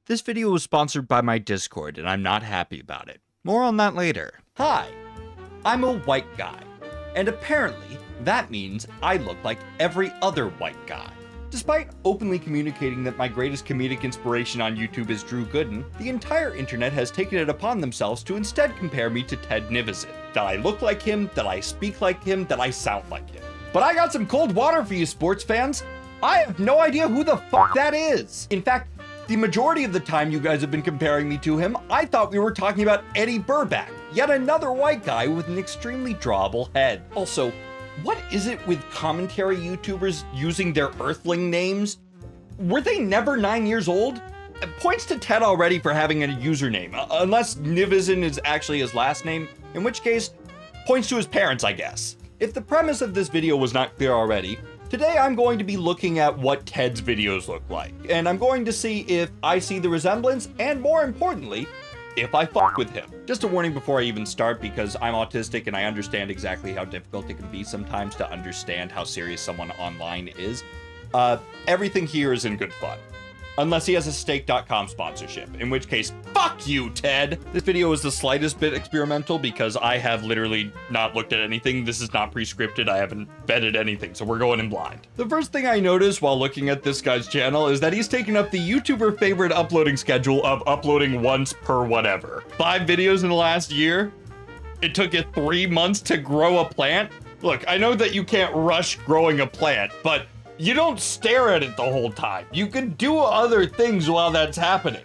This video was sponsored by my Discord, and I'm not happy about it. More on that later. Hi, I'm a white guy, and apparently that means I look like every other white guy. Despite openly communicating that my greatest comedic inspiration on YouTube is Drew Gooden, the entire internet has taken it upon themselves to instead compare me to Ted Nivison. That I look like him, that I speak like him, that I sound like him. But I got some cold water for you sports fans. I have no idea who the fuck that is. In fact, the majority of the time you guys have been comparing me to him, I thought we were talking about Eddie Burback, yet another white guy with an extremely drawable head. Also, what is it with commentary YouTubers using their Earthling names? Were they never 9 years old? Points to Ted already for having a username, unless Nivison is actually his last name, in which case, points to his parents, I guess. If the premise of this video was not clear already, today I'm going to be looking at what Ted's videos look like, and I'm going to see if I see the resemblance, and more importantly, if I fuck with him. Just a warning before I even start, because I'm autistic and I understand exactly how difficult it can be sometimes to understand how serious someone online is. Everything here is in good fun. Unless he has a Stake.com sponsorship, in which case, fuck you, Ted! This video is the slightest bit experimental because I have literally not looked at anything. This is not pre-scripted. I haven't vetted anything, so we're going in blind. The first thing I noticed while looking at this guy's channel is that he's taken up the YouTuber favorite uploading schedule of uploading once per whatever. 5 videos in the last year? It took you 3 months to grow a plant? Look, I know that you can't rush growing a plant, but you don't stare at it the whole time. You can do other things while that's happening.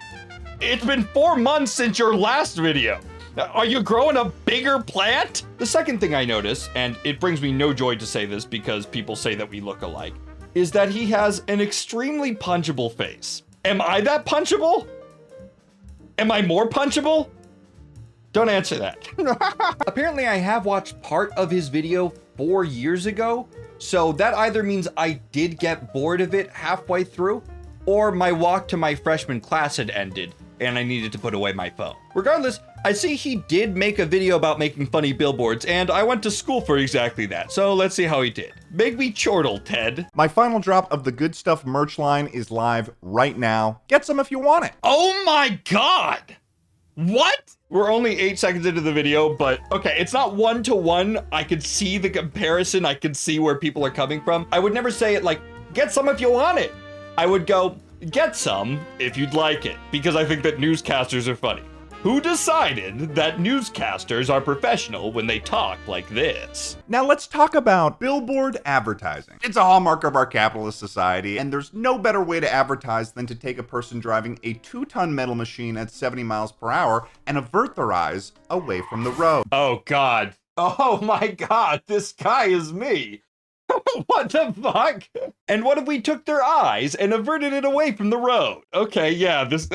It's been 4 months since your last video. Are you growing a bigger plant? The second thing I notice, and it brings me no joy to say this because people say that we look alike, is that he has an extremely punchable face. Am I that punchable? Am I more punchable? Don't answer that. Apparently I have watched part of his video 4 years ago, so that either means I did get bored of it halfway through, or my walk to my freshman class had ended and I needed to put away my phone. Regardless, I see he did make a video about making funny billboards, and I went to school for exactly that, so let's see how he did. Make me chortle, Ted. My final drop of the Good Stuff merch line is live right now. Get some if you want it. Oh my god! What? We're only 8 seconds into the video, but okay, it's not one-to-one. I can see the comparison. I can see where people are coming from. I would never say it like, get some if you want it. I would go, get some if you'd like it, because I think that newscasters are funny. Who decided that newscasters are professional when they talk like this? Now let's talk about billboard advertising. It's a hallmark of our capitalist society, and there's no better way to advertise than to take a person driving a 2-ton metal machine at 70 miles per hour and avert their eyes away from the road. Oh God. Oh my God, this guy is me. What the fuck? And what if we took their eyes and averted it away from the road? Okay, yeah, this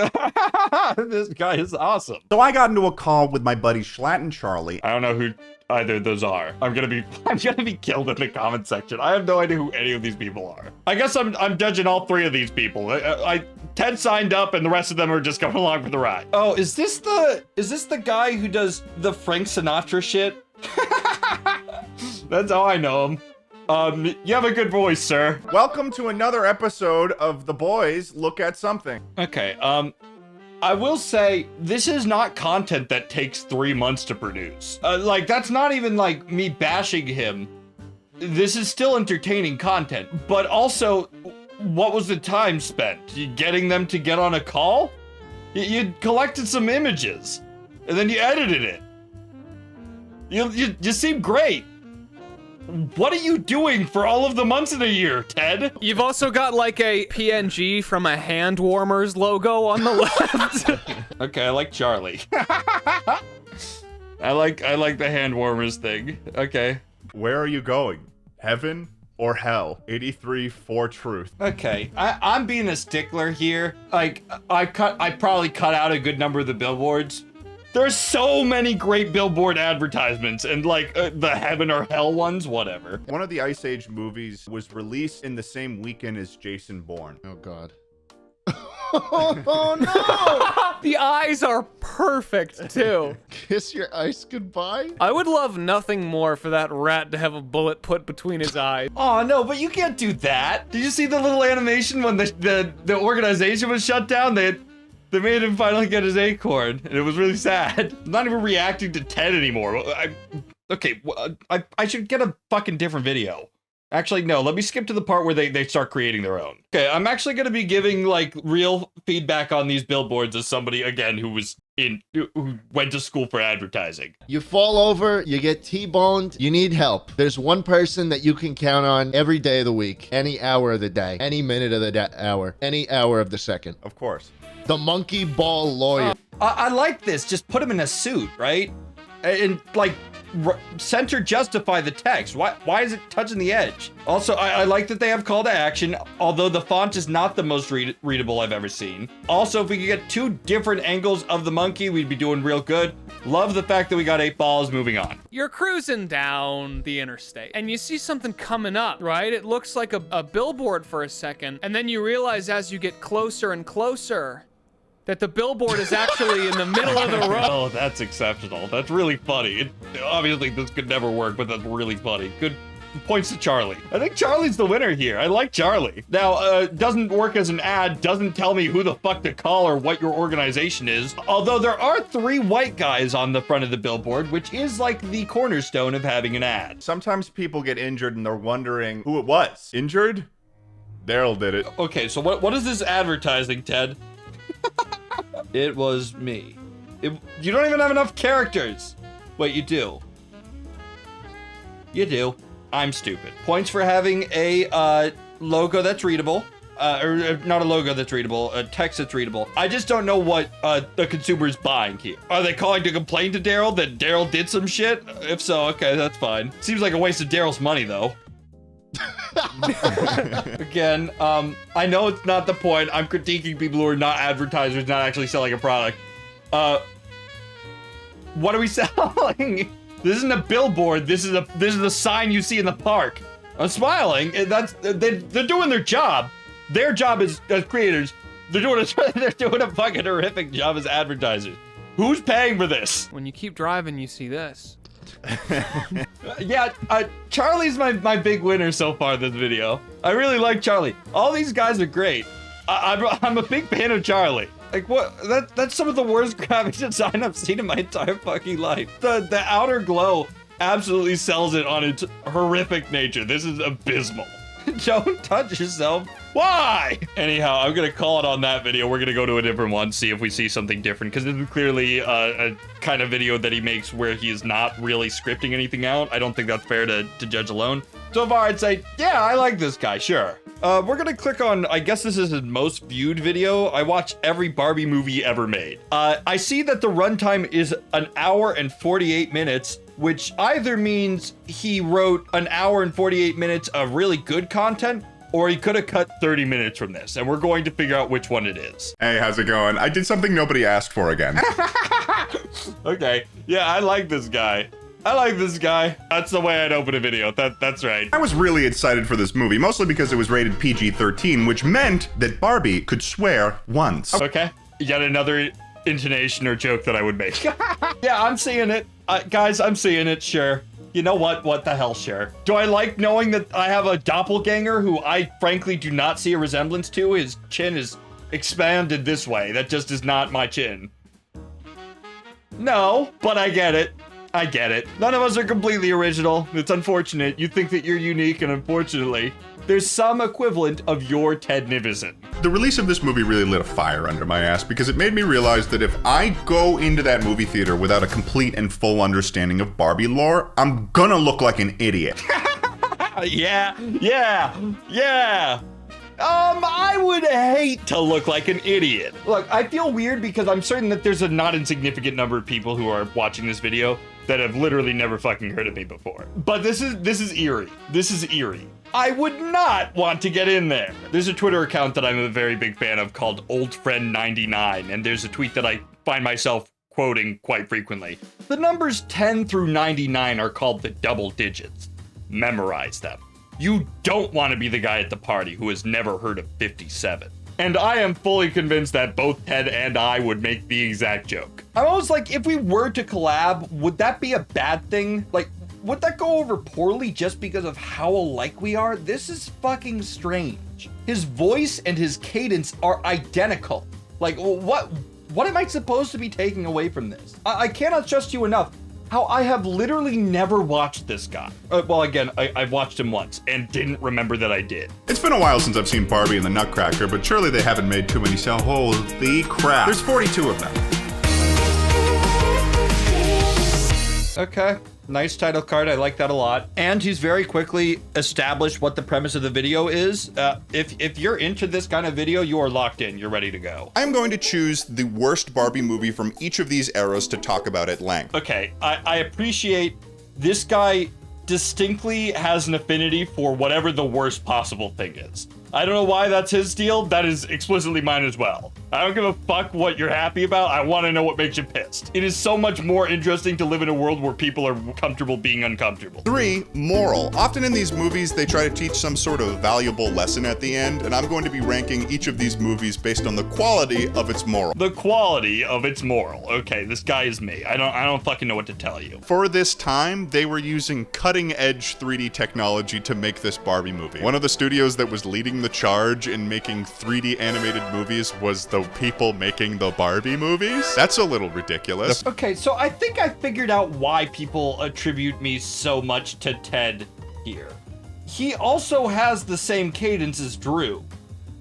this guy is awesome. So I got into a call with my buddy Schlatt and Charlie. I don't know who either of those are. I'm gonna be killed in the comment section. I have no idea who any of these people are. I guess I'm judging all 3 of these people. Ted signed up and the rest of them are just coming along for the ride. Oh, is this the guy who does the Frank Sinatra shit? That's how I know him. You have a good voice, sir. Welcome to another episode of The Boys Look at Something. Okay, I will say, this is not content that takes 3 months to produce. Like, that's not even, like, me bashing him. This is still entertaining content, but also, what was the time spent? You getting them to get on a call? You collected some images, and then you edited it. You seem great. What are you doing for all of the months in a year, Ted? You've also got like a PNG from a hand warmers logo on the left. Okay, I like Charlie. I like the hand warmers thing. Okay. Where are you going? Heaven or hell? 83 for truth. Okay, I'm being a stickler here. Like, I probably cut out a good number of the billboards. There's so many great billboard advertisements and like the heaven or hell ones, whatever. One of the Ice Age movies was released in the same weekend as Jason Bourne. Oh God. Oh no! The eyes are perfect too. Kiss your ice goodbye? I would love nothing more for that rat to have a bullet put between his eyes. Oh no, but you can't do that. Did you see the little animation when the organization was shut down? They They made him finally get his acorn, and it was really sad. I'm not even reacting to Ted anymore. I should get a fucking different video. Actually, no, let me skip to the part where they start creating their own. Okay, I'm actually going to be giving, like, real feedback on these billboards as somebody, again, who went to school for advertising. You fall over, you get T-boned, you need help. There's one person that you can count on every day of the week, any hour of the day, any minute of the hour, any hour of the second. Of course. The monkey ball lawyer. I like this. Just put him in a suit, right? And like, center justify the text. Why is it touching the edge? Also, I like that they have call to action, although the font is not the most readable I've ever seen. Also, if we could get 2 different angles of the monkey, we'd be doing real good. Love the fact that we got 8 balls. Moving on. You're cruising down the interstate and you see something coming up, right? It looks like a billboard for a second. And then you realize as you get closer and closer that the billboard is actually in the middle of the road. Oh, that's exceptional. That's really funny. Obviously, this could never work, but that's really funny. Good points to Charlie. I think Charlie's the winner here. I like Charlie. Now, doesn't work as an ad, doesn't tell me who the fuck to call or what your organization is. Although there are 3 white guys on the front of the billboard, which is like the cornerstone of having an ad. Sometimes people get injured and they're wondering who it was. Injured? Daryl did it. Okay, so what is this advertising, Ted? It was me. You don't even have enough characters. Wait, you do. You do. I'm stupid. Points for having a logo that's readable. Or not a logo that's readable, a text that's readable. I just don't know what the consumer is buying here. Are they calling to complain to Daryl that Daryl did some shit? If so, okay, that's fine. Seems like a waste of Daryl's money, though. Again, I know it's not the point. I'm critiquing people who are not advertisers, not actually selling a product. What are we selling? This isn't a billboard. This is the sign you see in the park. I'm smiling. They're doing their job. Their job as creators. They're doing a fucking horrific job as advertisers. Who's paying for this? When you keep driving, you see this. Yeah, Charlie's my big winner so far this video. I really like Charlie. All these guys are great. I'm a big fan of Charlie. Like, what? That's some of the worst graphic design I've seen in my entire fucking life. The outer glow absolutely sells it on its horrific nature. This is abysmal. Don't touch yourself. Why? Anyhow, I'm gonna call it on that video. We're gonna go to a different one, see if we see something different, because this is clearly a kind of video that he makes where he is not really scripting anything out. I don't think that's fair to judge alone. So far, I'd say, yeah, I like this guy, sure. We're gonna click on, I guess this is his most viewed video. I watch every Barbie movie ever made. I see that the runtime is 1 hour and 48 minutes, which either means he wrote 1 hour and 48 minutes of really good content, or he could have cut 30 minutes from this, and we're going to figure out which one it is. Hey, how's it going? I did something nobody asked for again. Okay, yeah, I like this guy. That's the way I'd open a video. That's right. I was really excited for this movie, mostly because it was rated PG-13, which meant that Barbie could swear once. Okay, yet another intonation or joke that I would make. Yeah, I'm seeing it. Guys, I'm seeing it, sure. You know what? What the hell, sure. Do I like knowing that I have a doppelganger who I frankly do not see a resemblance to? His chin is expanded this way. That just is not my chin. No, but I get it. I get it. None of us are completely original. It's unfortunate. You think that you're unique, and unfortunately, there's some equivalent of your Ted Nivison. The release of this movie really lit a fire under my ass because it made me realize that if I go into that movie theater without a complete and full understanding of Barbie lore, I'm gonna look like an idiot. Yeah. I would hate to look like an idiot. Look, I feel weird because I'm certain that there's a not insignificant number of people who are watching this video that have literally never fucking heard of me before. But this is eerie. This is eerie. I would not want to get in there. There's a Twitter account that I'm a very big fan of called oldfriend99, and there's a tweet that I find myself quoting quite frequently. The numbers 10 through 99 are called the double digits. Memorize them. You don't want to be the guy at the party who has never heard of 57. And I am fully convinced that both Ted and I would make the exact joke. I'm almost like, if we were to collab, would that be a bad thing? Like, would that go over poorly just because of how alike we are? This is fucking strange. His voice and his cadence are identical. Like, what am I supposed to be taking away from this? I cannot stress to you enough how I have literally never watched this guy. Well, again, I've watched him once and didn't remember that I did. It's been a while since I've seen Barbie and the Nutcracker, but surely they haven't made too many, so holy crap. There's 42 of them. Okay, nice title card. I like that a lot. And he's very quickly established what the premise of the video is. If you're into this kind of video, you are locked in. You're ready to go. I'm going to choose the worst Barbie movie from each of these eras to talk about at length. Okay, I appreciate this guy distinctly has an affinity for whatever the worst possible thing is. I don't know why that's his deal. That is explicitly mine as well. I don't give a fuck what you're happy about. I want to know what makes you pissed. It is so much more interesting to live in a world where people are comfortable being uncomfortable. 3, moral. Often in these movies, they try to teach some sort of valuable lesson at the end, and I'm going to be ranking each of these movies based on the quality of its moral. The quality of its moral. Okay, this guy is me. I don't fucking know what to tell you. For this time, they were using cutting-edge 3D technology to make this Barbie movie. One of the studios that was leading the charge in making 3D animated movies was the people making the Barbie movies. That's a little ridiculous. Okay, so I think I figured out why people attribute me so much to Ted here. He also has the same cadence as Drew.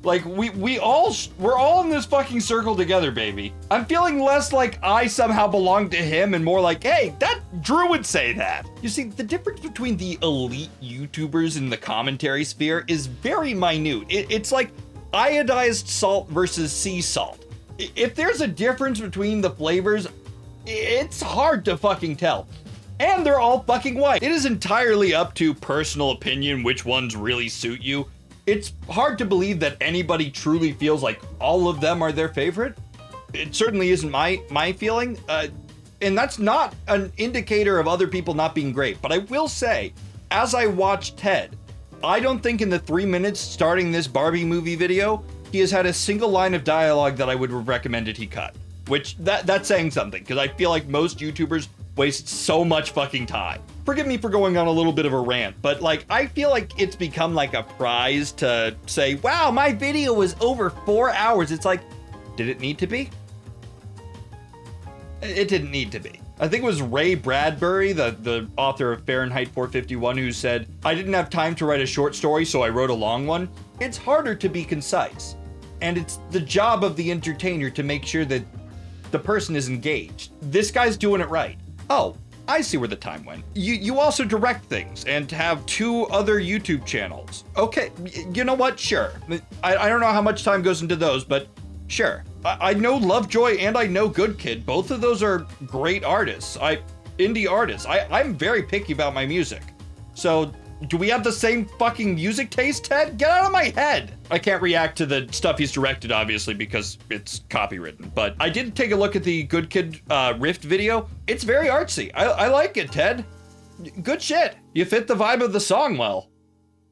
Like, we're all in this fucking circle together, baby. I'm feeling less like I somehow belong to him and more like, hey, that Drew would say that. You see, the difference between the elite YouTubers in the commentary sphere is very minute. It's like iodized salt versus sea salt. If there's a difference between the flavors, it's hard to fucking tell. And they're all fucking white. It is entirely up to personal opinion which ones really suit you. It's hard to believe that anybody truly feels like all of them are their favorite. It certainly isn't my feeling. And that's not an indicator of other people not being great. But I will say, as I watch Ted, I don't think in the 3 minutes starting this Barbie movie video, he has had a single line of dialogue that I would have recommended he cut. Which, that's saying something, because I feel like most YouTubers waste so much fucking time. Forgive me for going on a little bit of a rant, but like, I feel like it's become like a prize to say, wow, my video was over 4 hours. It's like, did it need to be? It didn't need to be. I think it was Ray Bradbury, the author of Fahrenheit 451, who said, I didn't have time to write a short story, so I wrote a long one. It's harder to be concise. And it's the job of the entertainer to make sure that the person is engaged. This guy's doing it right. Oh, I see where the time went. You also direct things and have 2 other YouTube channels. Okay, you know what? Sure. I don't know how much time goes into those, but sure. I know Lovejoy and I know Good Kid. Both of those are great artists. Indie artists. I'm very picky about my music. So, do we have the same fucking music taste, Ted? Get out of my head! I can't react to the stuff he's directed, obviously, because it's copywritten. But I did take a look at the Good Kid Rift video. It's very artsy. I like it, Ted. Good shit. You fit the vibe of the song well.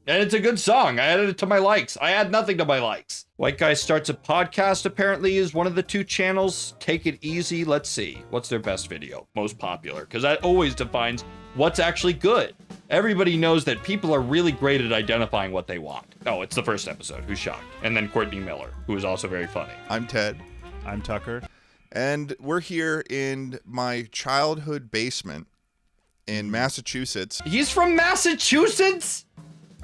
And it's a good song. I added it to my likes. I add nothing to my likes. White Guy Starts a Podcast apparently is one of the 2 channels. Take it easy. Let's see. What's their best video? Most popular. Because that always defines what's actually good. Everybody knows that people are really great at identifying what they want. Oh, it's the first episode. Who's shocked? And then Courtney Miller, who is also very funny. I'm Ted. I'm Tucker. And we're here in my childhood basement in Massachusetts. He's from Massachusetts?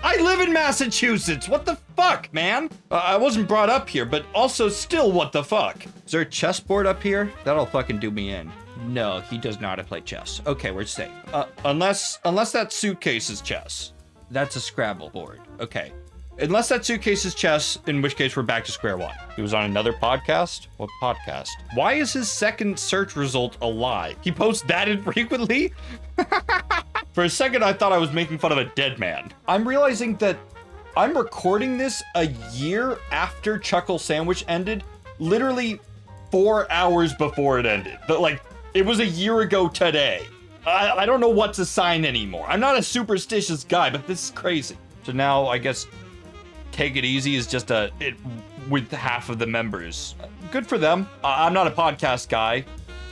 I live in Massachusetts. What the fuck, man? I wasn't brought up here, but also still what the fuck? Is there a chessboard up here? That'll fucking do me in. No, he does not play chess. Okay, we're safe. Unless that suitcase is chess. That's a Scrabble board. Okay. Unless that suitcase is chess, in which case we're back to square one. He was on another podcast? What podcast? Why is his second search result a lie? He posts that infrequently? For a second, I thought I was making fun of a dead man. I'm realizing that I'm recording this a year after Chuckle Sandwich ended, literally 4 hours before it ended. But like, it was a year ago today. I don't know what's a sign anymore. I'm not a superstitious guy, but this is crazy. So now I guess Take It Easy is just with half of the members. Good for them. I'm not a podcast guy,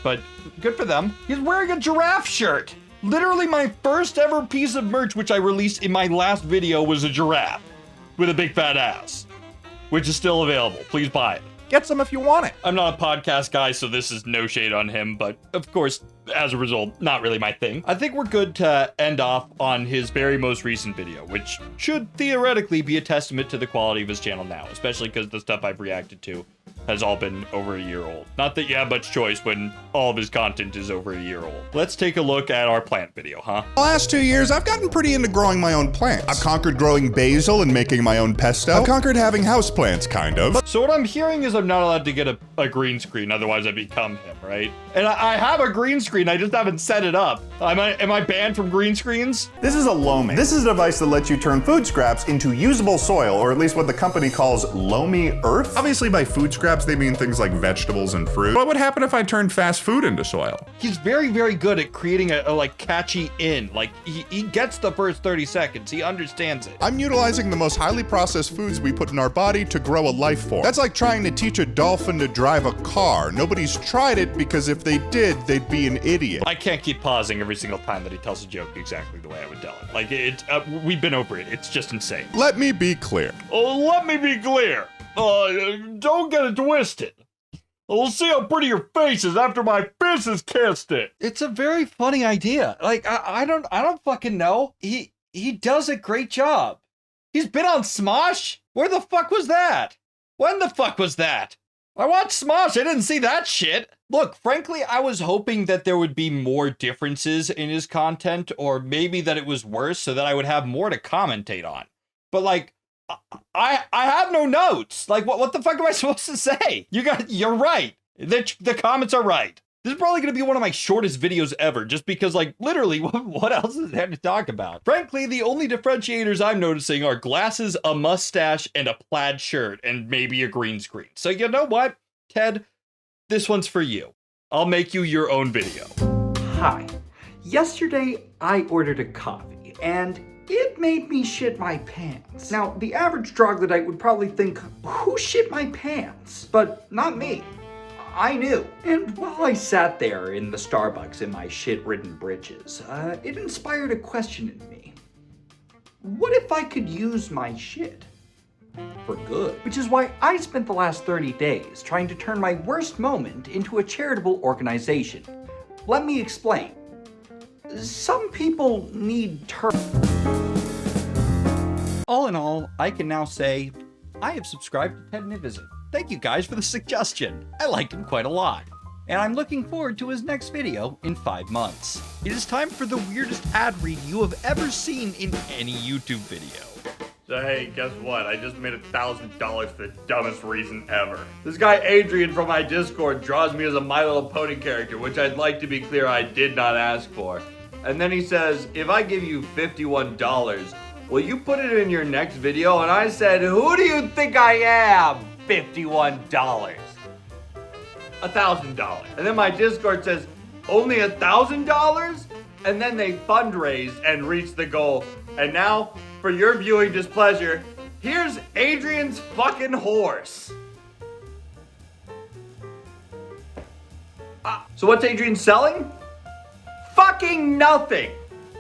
but good for them. He's wearing a giraffe shirt. Literally my first ever piece of merch, which I released in my last video, was a giraffe with a big fat ass, which is still available. Please buy it. Get some if you want it. I'm not a podcast guy, so this is no shade on him, but of course, as a result, not really my thing. I think we're good to end off on his very most recent video, which should theoretically be a testament to the quality of his channel now, especially because the stuff I've reacted to has all been over a year old. Not that you have much choice when all of his content is over a year old. Let's take a look at our plant video, huh? The last 2 years, I've gotten pretty into growing my own plants. I've conquered growing basil and making my own pesto. I've conquered having houseplants, kind of. So what I'm hearing is I'm not allowed to get a green screen, otherwise I become him, right? And I have a green screen, I just haven't set it up. Am I banned from green screens? This is a loamy. This is a device that lets you turn food scraps into usable soil, or at least what the company calls loamy earth. Obviously by food scraps, they mean things like vegetables and fruit. What would happen if I turned fast food into soil? He's very, very good at creating a like catchy in. Like he gets the first 30 seconds. He understands it. I'm utilizing the most highly processed foods we put in our body to grow a life form. That's like trying to teach a dolphin to drive a car. Nobody's tried it because if they did, they'd be an idiot. I can't keep pausing every single time that he tells a joke exactly the way I would tell it. Like we've been over it. It's just insane. Let me be clear. Oh, let me be clear. Don't get it twisted. We'll see how pretty your face is after my fist has kissed it. It's a very funny idea. Like I don't fucking know. He does a great job. He's been on Smosh? Where the fuck was that? When the fuck was that? I watched Smosh. I didn't see that shit. Look, frankly, I was hoping that there would be more differences in his content, or maybe that it was worse so that I would have more to commentate on. But like, I have no notes. Like, what the fuck am I supposed to say? You're right. The comments are right. This is probably going to be one of my shortest videos ever, just because, like, literally, what else is there to talk about? Frankly, the only differentiators I'm noticing are glasses, a mustache, and a plaid shirt, and maybe a green screen. So you know what, Ted? This one's for you. I'll make you your own video. Hi. Yesterday, I ordered a coffee, and it made me shit my pants. Now, the average troglodyte would probably think, who shit my pants? But not me. I knew. And while I sat there in the Starbucks in my shit-ridden britches, it inspired a question in me. What if I could use my shit for good? Which is why I spent the last 30 days trying to turn my worst moment into a charitable organization. Let me explain. Some people need All in all, I can now say I have subscribed to Ted Nivison. Thank you guys for the suggestion. I liked him quite a lot. And I'm looking forward to his next video in 5 months. It is time for the weirdest ad read you have ever seen in any YouTube video. So hey, guess what? I just made $1,000 for the dumbest reason ever. This guy Adrian from my Discord draws me as a My Little Pony character, which I'd like to be clear I did not ask for. And then he says, if I give you $51, will you put it in your next video? And I said, who do you think I am? $51. $1,000. And then my Discord says, only $1,000? And then they fundraise and reach the goal. And now, for your viewing displeasure, here's Adrian's fucking horse. So what's Adrian selling? Fucking nothing.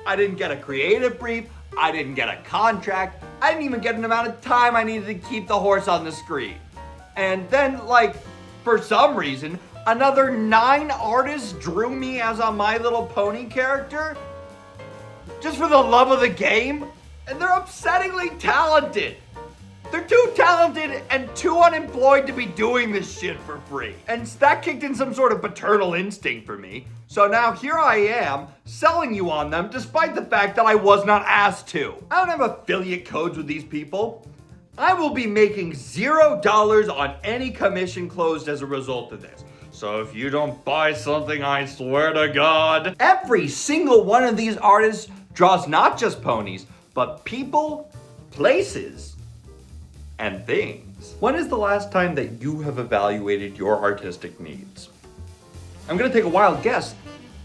I didn't get a creative brief. I didn't get a contract. I didn't even get an amount of time I needed to keep the horse on the screen. And then, like, for some reason, another 9 artists drew me as a My Little Pony character just for the love of the game. And they're upsettingly talented. They're too talented and too unemployed to be doing this shit for free. And that kicked in some sort of paternal instinct for me. So now here I am, selling you on them despite the fact that I was not asked to. I don't have affiliate codes with these people. I will be making $0 on any commission closed as a result of this. So if you don't buy something, I swear to God. Every single one of these artists draws not just ponies, but people, places, and things. When is the last time that you have evaluated your artistic needs? I'm gonna take a wild guess.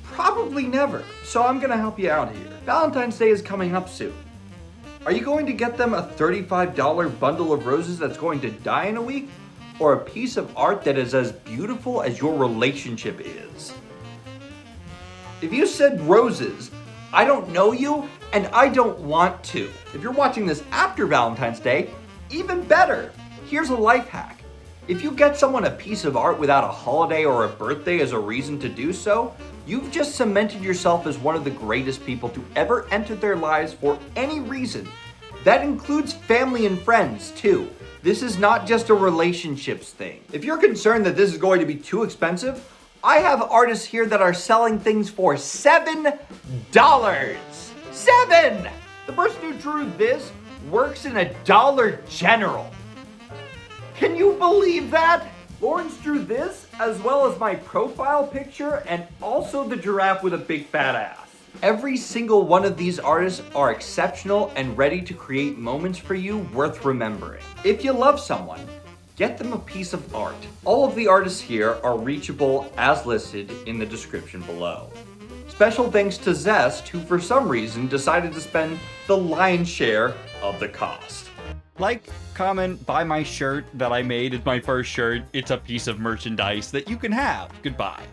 Probably never. So I'm gonna help you out here. Valentine's Day is coming up soon. Are you going to get them a $35 bundle of roses that's going to die in a week? Or a piece of art that is as beautiful as your relationship is? If you said roses, I don't know you and I don't want to. If you're watching this after Valentine's Day, even better. Here's a life hack. If you get someone a piece of art without a holiday or a birthday as a reason to do so, you've just cemented yourself as one of the greatest people to ever enter their lives for any reason. That includes family and friends, too. This is not just a relationships thing. If you're concerned that this is going to be too expensive, I have artists here that are selling things for $7. $7! The person who drew this works in a Dollar General. Can you believe that? Lawrence drew this, as well as my profile picture, and also the giraffe with a big fat ass. Every single one of these artists are exceptional and ready to create moments for you worth remembering. If you love someone, get them a piece of art. All of the artists here are reachable as listed in the description below. Special thanks to Zest, who for some reason decided to spend the lion's share of the cost. Like, comment, buy my shirt that I made as my first shirt. It's a piece of merchandise that you can have. Goodbye.